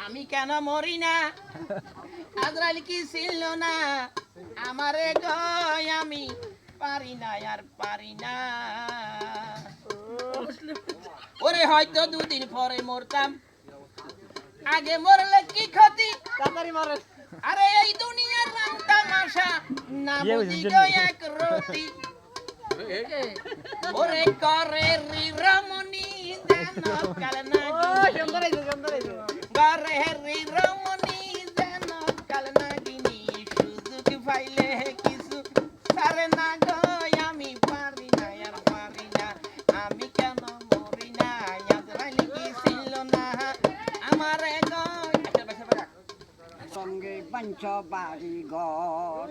আমি কেন মরি না আজরাইল কি ছিল না আমারে গয় আমি পারি না আর পারি না ওরে হয়তো দুদিন পরে মরতাম আগে মরলে কি ক্ষতি তাড়াতাড়ি মারেন আরে এই দুনিয়ার রং তামাশা না বুঝি গো এক রতি ওরে করে রি রমণী জানো কাল না করে রি রমণী জানো কাল না গিনি সুযোগ পাইলে কিছু সারে না গো আমি পারি না আর পারি না আমি কেন মরি না আজরাইল কি ছিল না আমারে গো সঙ্গে পঞ্চবাড়ি ঘর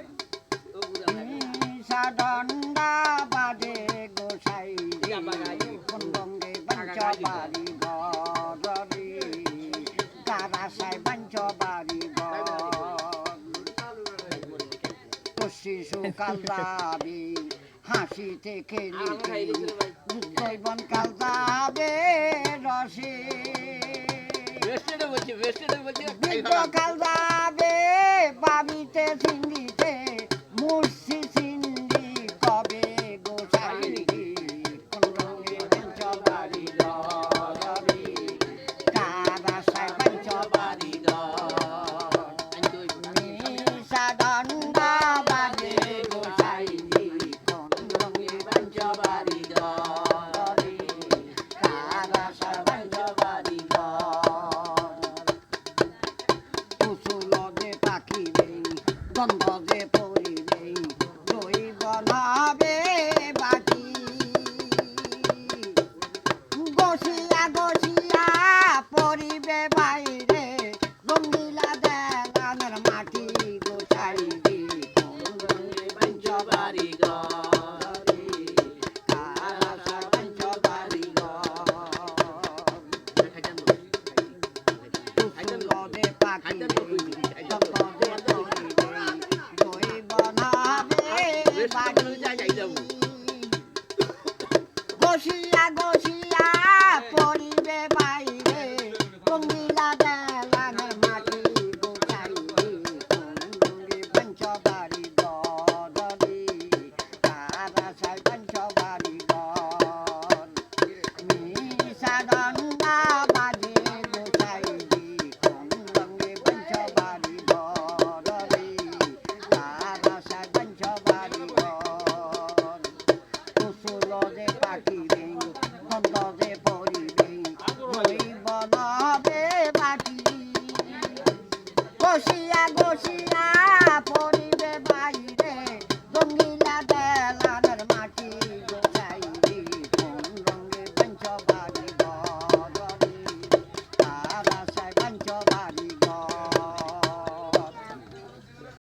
সাডন্ডা বাজে গোসাই সঙ্গে পঞ্চবাড়ি ঘর তারাসায় পঞ্চবাড়ি ঘর শিশু কাল যাবে হাসিতে খেলিতে জৈবন কাল যাবে রসে কাল যাবে বাবিতে সিন্দিতে মুর্শি সিন্দি কবে গোসাই কোন রঙে পঞ্চবাড়ি গরি কারাসায় পঞ্চবাড়ি মিশা দণ্ডা বাজে গোসাই কোন রঙে পঞ্চবাড়ি গরি কারাসায় পঞ্চবাড়ি কুসুলদে পাখিবে গন্ধে পরিবে দৈব নাবে বাকি গছিয়া গছিয়া পরিবে বাইরে রঙ্গিলা দেলানের মাটি গোছাই দি পঞ্চবাড়ি গরি কারাসা পঞ্চবাড়ি কুসুলদে পাখিবে গছিয়া গছিয়া পরিবে বাইরে রঙিলা